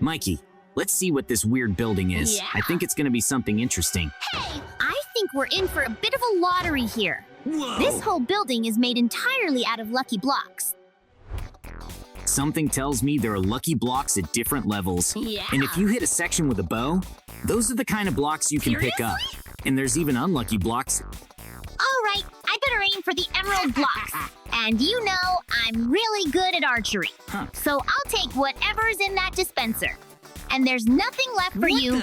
Mikey, let's see what this weird building is. Yeah. I think it's gonna be something interesting. Hey, I think we're in for a bit of a lottery here. Whoa. This whole building is made entirely out of lucky blocks. Something tells me there are lucky blocks at different levels. Yeah. And if you hit a section with a bow, those are the kind of blocks you can pick up. And there's even unlucky blocks. All right, I better aim for the emerald blocks. And you know, I'm really good at archery. Huh. So I'll take whatever's in that dispenser. And there's nothing left for you.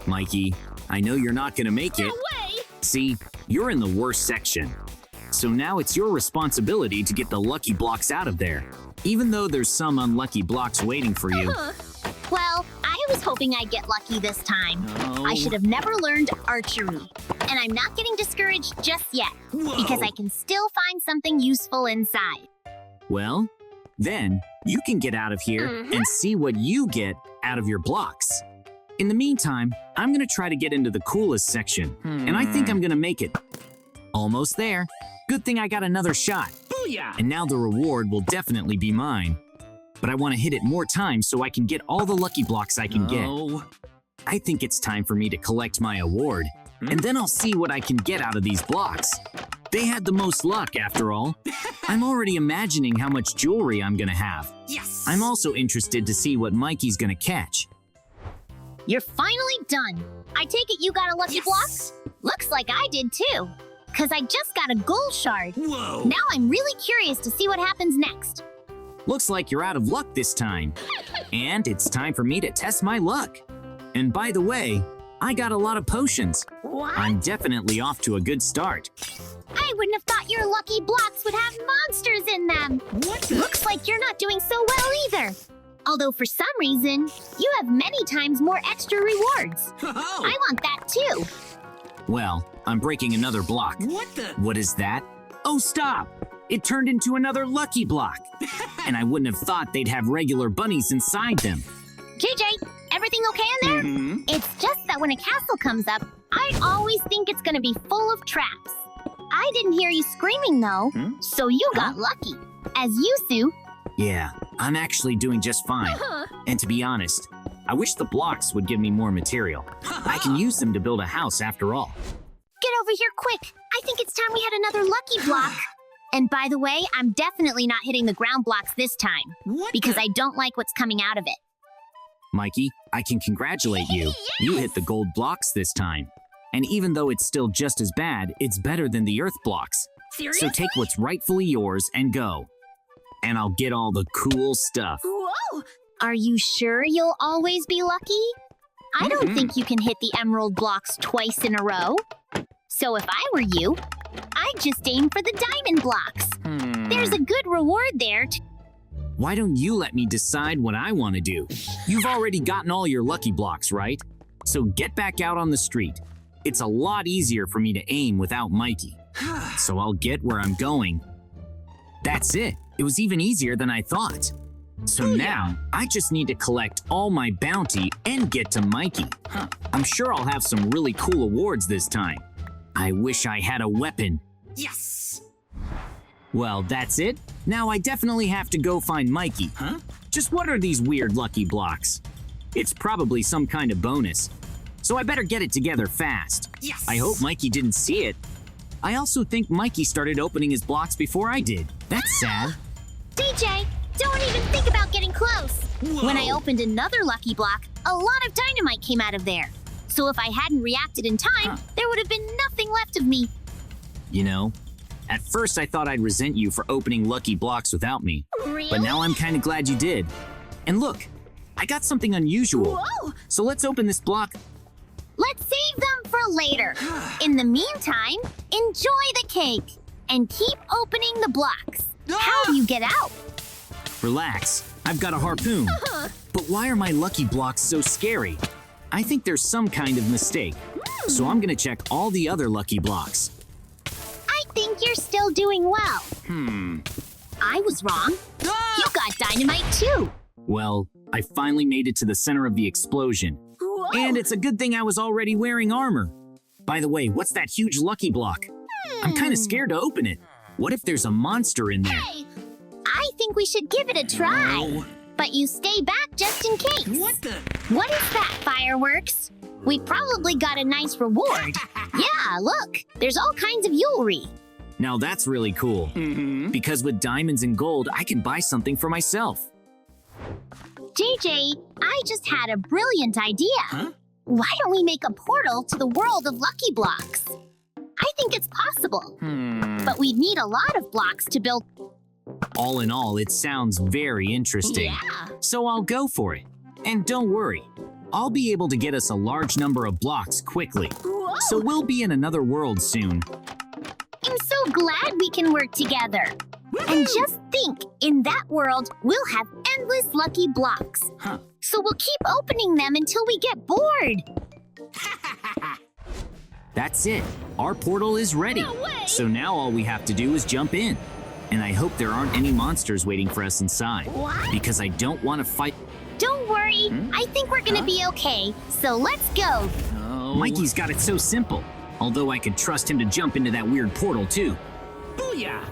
Mikey, I know you're not gonna make it. No way! See, you're in the worst section. So now it's your responsibility to get the lucky blocks out of there. Even though there's some unlucky blocks waiting for you. Well, I was hoping I'd get lucky this time. I should have never learned archery. And I'm not getting discouraged just yet, because I can still find something useful inside. Well, then you can get out of here and see what you get out of your blocks. In the meantime, I'm gonna try to get into the coolest section, and I think I'm gonna make it. Almost there. Good thing I got another shot. Booyah! And now the reward will definitely be mine. But I want to hit it more times so I can get all the lucky blocks I can get. I think it's time for me to collect my award, and then I'll see what I can get out of these blocks. They had the most luck, after all. I'm already imagining how much jewelry I'm gonna have. Yes! I'm also interested to see what Mikey's gonna catch. You're finally done. I take it you got a lucky block? Looks like I did too, because I just got a gold shard. Whoa! Now I'm really curious to see what happens next. Looks like you're out of luck this time. And it's time for me to test my luck. And by the way, I got a lot of potions. What? I'm definitely off to a good start. I wouldn't have thought your lucky blocks would have monsters in them. What? Looks like you're not doing so well either. Although for some reason, you have many times more extra rewards. Oh! I want that too. Well, I'm breaking another block. What the? What is that? Oh, stop! It turned into another lucky block. And I wouldn't have thought they'd have regular bunnies inside them. JJ, everything okay in there? Mm-hmm. It's just that when a castle comes up, I always think it's gonna be full of traps. I didn't hear you screaming though, so you got lucky. As Yusu. Yeah, I'm actually doing just fine. And to be honest, I wish the blocks would give me more material. I can use them to build a house after all. Get over here quick. I think it's time we had another lucky block. And by the way, I'm definitely not hitting the ground blocks this time, What because the? I don't like what's coming out of it. Mikey, I can congratulate you. You hit the gold blocks this time. And even though it's still just as bad, it's better than the earth blocks. Seriously? So take what's rightfully yours and go. And I'll get all the cool stuff. Whoa! Are you sure you'll always be lucky? I don't think you can hit the emerald blocks twice in a row. So if I were you, I'd just aim for the diamond blocks. There's a good reward there. Why don't you let me decide what I want to do? You've already gotten all your lucky blocks, right? So get back out on the street. It's a lot easier for me to aim without Mikey. So I'll get where I'm going. That's it. It was even easier than I thought. So now, I just need to collect all my bounty and get to Mikey. I'm sure I'll have some really cool awards this time. I wish I had a weapon. Yes! Well, that's it. Now I definitely have to go find Mikey. Just what are these weird lucky blocks? It's probably some kind of bonus. So I better get it together fast. Yes! I hope Mikey didn't see it. I also think Mikey started opening his blocks before I did. That's sad. DJ, don't even think about getting close. Whoa. When I opened another lucky block, a lot of dynamite came out of there. So if I hadn't reacted in time, there would have been nothing left of me. You know, at first I thought I'd resent you for opening lucky blocks without me. Really? But now I'm kind of glad you did. And look, I got something unusual. Whoa! So let's open this block. Let's save them for later. In the meantime, enjoy the cake and keep opening the blocks. How do you get out? Relax, I've got a harpoon. But why are my lucky blocks so scary? I think there's some kind of mistake. So I'm gonna check all the other lucky blocks. I think you're still doing well. I was wrong. You got dynamite too. Well, I finally made it to the center of the explosion. Whoa. And it's a good thing I was already wearing armor. By the way, what's that huge lucky block? I'm kind of scared to open it. What if there's a monster in there? Hey, I think we should give it a try. but you stay back just in case. What the? What is that, fireworks? We probably got a nice reward. Yeah, look, there's all kinds of jewelry. Now that's really cool. Because with diamonds and gold, I can buy something for myself. JJ, I just had a brilliant idea. Huh? Why don't we make a portal to the world of Lucky Blocks? I think it's possible, but we'd need a lot of blocks to build. All in all, it sounds very interesting. Yeah. So I'll go for it. And don't worry, I'll be able to get us a large number of blocks quickly. Whoa. So we'll be in another world soon. I'm so glad we can work together. And just think, in that world, we'll have endless lucky blocks. Huh. So we'll keep opening them until we get bored. That's it. Our portal is ready. No way. So now all we have to do is jump in. And I hope there aren't any monsters waiting for us inside. What? Because I don't want to fight. Don't worry, I think we're gonna be okay. So let's go. Oh. Mikey's got it so simple. Although I could trust him to jump into that weird portal too. Booyah!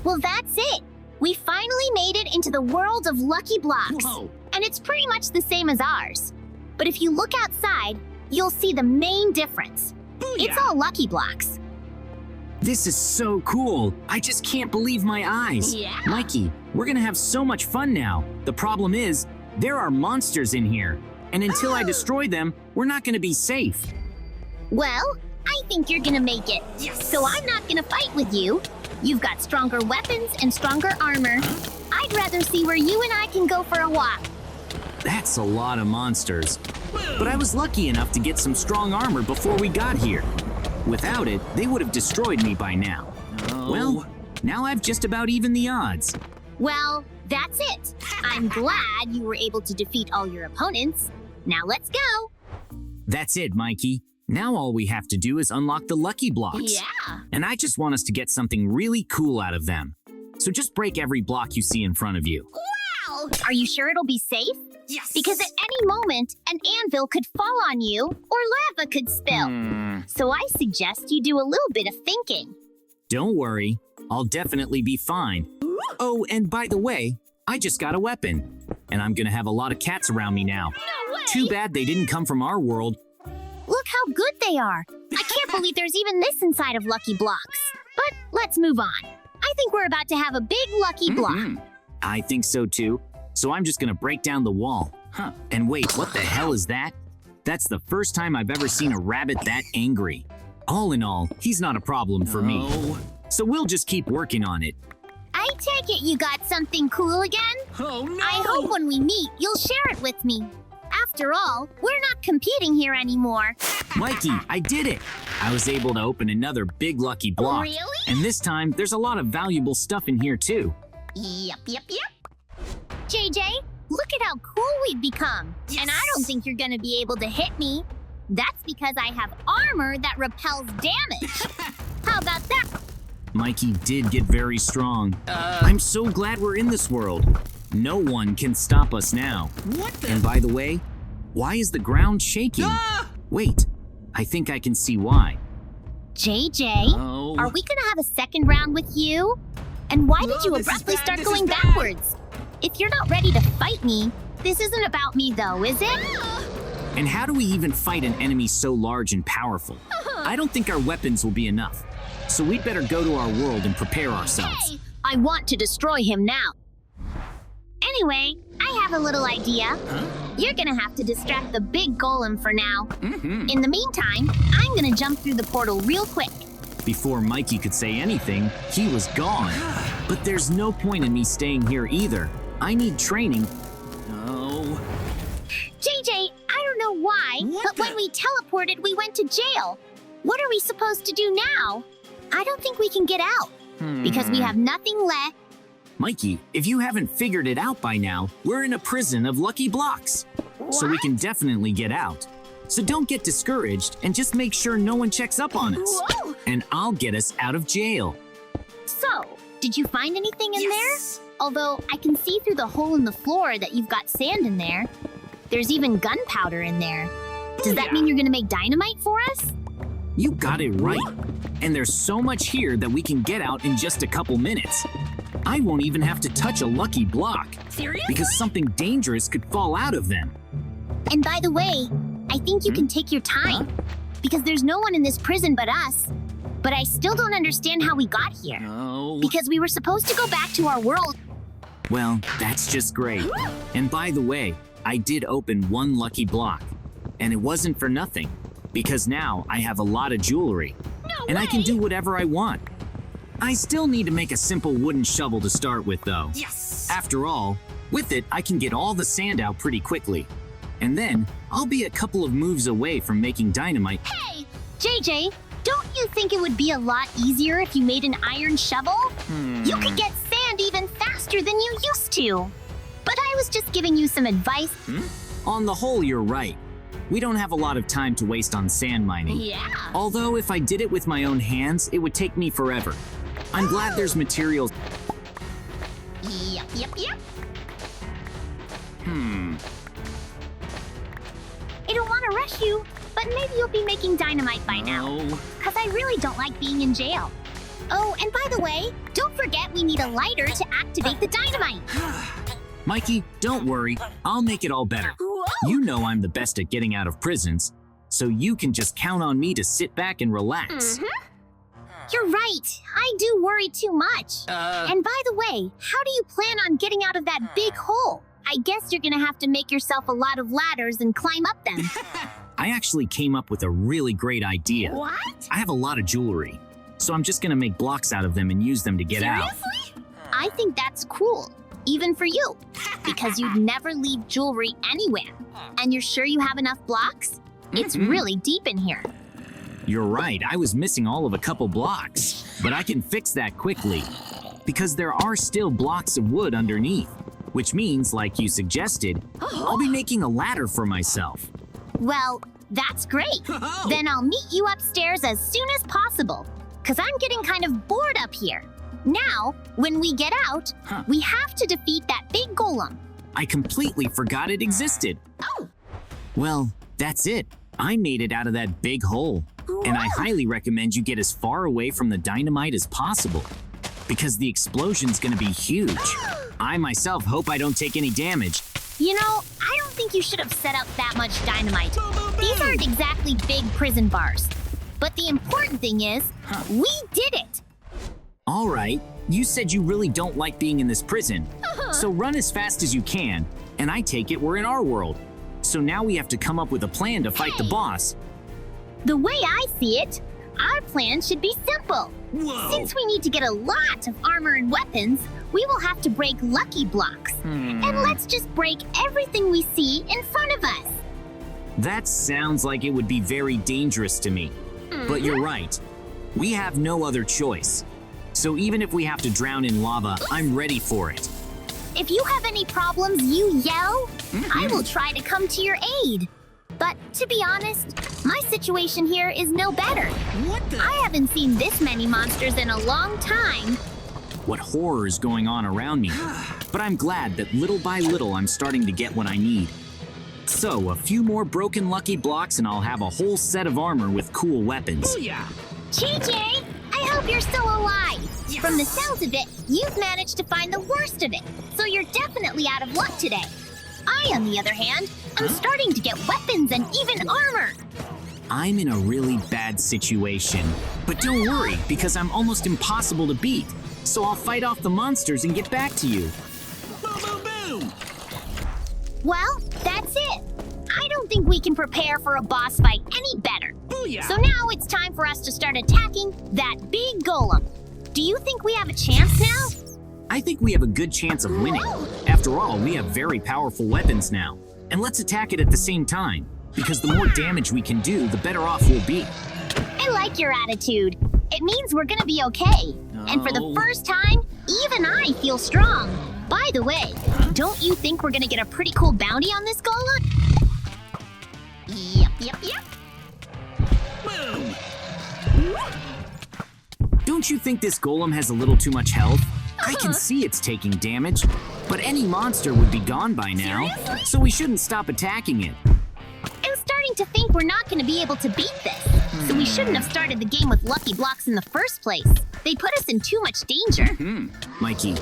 Well, that's it. We finally made it into the world of Lucky Blocks. Whoa. And it's pretty much the same as ours. But if you look outside, you'll see the main difference. Booyah! It's all Lucky Blocks. This is so cool. I just can't believe my eyes. Yeah. Mikey, we're gonna have so much fun now. The problem is, there are monsters in here. And until I destroy them, we're not gonna be safe. Well, I think you're gonna make it. Yes. So I'm not gonna fight with you. You've got stronger weapons and stronger armor. I'd rather see where you and I can go for a walk. That's a lot of monsters. But I was lucky enough to get some strong armor before we got here. Without it, they would have destroyed me by now. Oh. Well, now I've just about even the odds. Well, that's it. I'm glad you were able to defeat all your opponents. Now let's go. That's it, Mikey. Now all we have to do is unlock the lucky blocks. Yeah. And I just want us to get something really cool out of them. So just break every block you see in front of you. Wow. Are you sure it'll be safe? Yes. Because at any moment, an anvil could fall on you or lava could spill. So I suggest you do a little bit of thinking. Don't worry, I'll definitely be fine. Oh, and by the way, I just got a weapon. And I'm gonna have a lot of cats around me now. No way. Too bad they didn't come from our world. Look how good they are. I can't believe there's even this inside of Lucky Blocks. But let's move on. I think we're about to have a big Lucky Block. I think so too. So I'm just gonna break down the wall. Huh. And wait, what the hell is that? That's the first time I've ever seen a rabbit that angry. All in all, he's not a problem for me. Oh. So we'll just keep working on it. I take it you got something cool again? Oh no! I hope when we meet, you'll share it with me. After all, we're not competing here anymore. Mikey, I did it! I was able to open another big lucky block. Really? And this time, there's a lot of valuable stuff in here too. Yep. JJ, look at how cool we've become. Yes. And I don't think you're gonna be able to hit me. That's because I have armor that repels damage. How about that? Mikey did get very strong. I'm so glad we're in this world. No one can stop us now. What the? And by the way, why is the ground shaking? Ah! Wait, I think I can see why. JJ, Oh. are we gonna have a second round with you? And why did No, you this is abruptly bad, start this is going bad. backwards? If you're not ready to fight me, this isn't about me though, is it? And how do we even fight an enemy so large and powerful? I don't think our weapons will be enough. So we'd better go to our world and prepare ourselves. Hey, I want to destroy him now. Anyway, I have a little idea. You're gonna have to distract the big golem for now. In the meantime, I'm gonna jump through the portal real quick. Before Mikey could say anything, he was gone. But there's no point in me staying here either. I need training. Oh. JJ, I don't know why, What but the- when we teleported, we went to jail. What are we supposed to do now? I don't think we can get out because we have nothing left. Mikey, if you haven't figured it out by now, we're in a prison of lucky blocks. So we can definitely get out. So don't get discouraged and just make sure no one checks up on us. Whoa! And I'll get us out of jail. So, did you find anything in Yes. there? Although I can see through the hole in the floor that you've got sand in there. There's even gunpowder in there. Does that Booyah. mean you're gonna make dynamite for us? You got it right. And there's so much here that we can get out in just a couple minutes. I won't even have to touch a lucky block. Seriously? Because something dangerous could fall out of them. And by the way, I think you can take your time. Because there's no one in this prison but us. But I still don't understand how we got here. No. Because we were supposed to go back to our world. Well, that's just great. And by the way, I did open one lucky block. And it wasn't for nothing. Because now I have a lot of jewelry. And I can do whatever I want. I still need to make a simple wooden shovel to start with, though. Yes. After all, with it, I can get all the sand out pretty quickly. And then, I'll be a couple of moves away from making dynamite. Hey, JJ, don't you think it would be a lot easier if you made an iron shovel? You could get sand even faster than you used to. But I was just giving you some advice. On the whole, you're right. We don't have a lot of time to waste on sand mining. Yeah. Although if I did it with my own hands, it would take me forever. I'm glad there's materials. Yep. I don't want to rush you, but maybe you'll be making dynamite by now. No. Because I really don't like being in jail. Oh, and by the way, don't forget we need a lighter to activate the dynamite. Mikey, don't worry. I'll make it all better. You know I'm the best at getting out of prisons, so you can just count on me to sit back and relax. You're right. I do worry too much. And by the way, how do you plan on getting out of that big hole? I guess you're gonna have to make yourself a lot of ladders and climb up them. I actually came up with a really great idea. What? I have a lot of jewelry, so I'm just gonna make blocks out of them and use them to get out. I think that's cool, even for you, because you'd never leave jewelry anywhere. And you're sure you have enough blocks? It's really deep in here. You're right, I was missing all of a couple blocks, but I can fix that quickly, because there are still blocks of wood underneath, which means, like you suggested, I'll be making a ladder for myself. Well, that's great. Then I'll meet you upstairs as soon as possible, because I'm getting kind of bored up here. Now, when we get out, we have to defeat that big golem. I completely forgot it existed. Well, that's it. I made it out of that big hole. And I highly recommend you get as far away from the dynamite as possible, because the explosion's gonna be huge. I myself hope I don't take any damage. You know, I don't think you should have set up that much dynamite. These aren't exactly big prison bars. But the important thing is, we did it. All right, you said you really don't like being in this prison. So run as fast as you can, and I take it we're in our world. So now we have to come up with a plan to fight the boss. The way I see it, our plan should be simple. Whoa. Since we need to get a lot of armor and weapons, we will have to break lucky blocks. And let's just break everything we see in front of us. That sounds like it would be very dangerous to me. But you're right. We have no other choice. So even if we have to drown in lava, I'm ready for it. If you have any problems, you yell. I will try to come to your aid. But to be honest, my situation here is no better. What the? I haven't seen this many monsters in a long time. What horror is going on around me? But I'm glad that little by little I'm starting to get what I need. So a few more broken lucky blocks and I'll have a whole set of armor with cool weapons. Booyah. JJ, I hope you're still alive. Yes. From the sounds of it, you've managed to find the worst of it. So you're definitely out of luck today. I, on the other hand, am starting to get weapons and even armor. I'm in a really bad situation. But don't worry, because I'm almost impossible to beat. So I'll fight off the monsters and get back to you. Boom, boom, boom. Well, that's it. I don't think we can prepare for a boss fight any better. Booyah. So now it's time for us to start attacking that big golem. Do you think we have a chance now? I think we have a good chance of winning. After all, we have very powerful weapons now. And let's attack it at the same time, because the more damage we can do, the better off we'll be. I like your attitude. It means we're gonna be okay. And for the No. first time, even I feel strong. By the way, don't you think we're gonna get a pretty cool bounty on this golem? Yep. Boom. Don't you think this golem has a little too much health? I can see it's taking damage, but any monster would be gone by now, so we shouldn't stop attacking it. I'm starting to think we're not gonna be able to beat this. So we shouldn't have started the game with lucky blocks in the first place. They put us in too much danger. Mikey,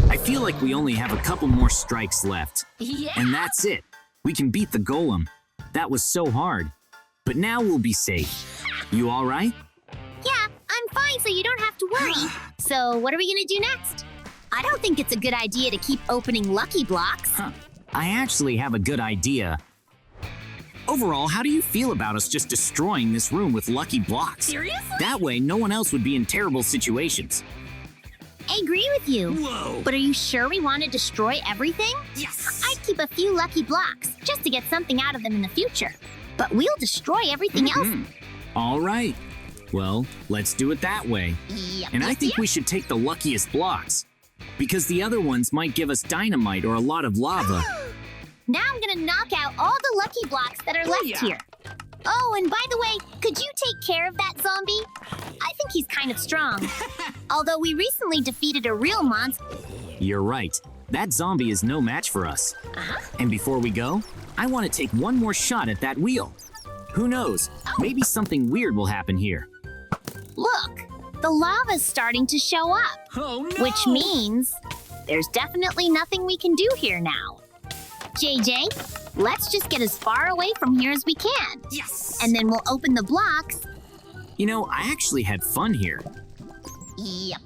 I feel like we only have a couple more strikes left. Yeah. And that's it. We can beat the golem. That was so hard. But now we'll be safe. You all right? Yeah, I'm fine, so you don't have to worry. So what are we gonna do next? I don't think it's a good idea to keep opening lucky blocks. I actually have a good idea. Overall, how do you feel about us just destroying this room with lucky blocks? Seriously? That way, no one else would be in terrible situations. I agree with you. Whoa. But are you sure we want to destroy everything? Yes. I'd keep a few lucky blocks just to get something out of them in the future. But we'll destroy everything else. All right. Well, let's do it that way. Yep. And I think we should take the luckiest blocks, because the other ones might give us dynamite or a lot of lava. Now I'm gonna knock out all the lucky blocks that are left Booyah. here. Oh, and by the way, could you take care of that zombie? I think he's kind of strong. Although we recently defeated a real monster. You're right. That zombie is no match for us. And before we go, I want to take one more shot at that wheel. Who knows? Maybe something weird will happen here. Look, the lava's starting to show up, Oh no. which means there's definitely nothing we can do here now. JJ, let's just get as far away from here as we can. Yes. And then we'll open the blocks. You know, I actually had fun here. Yep.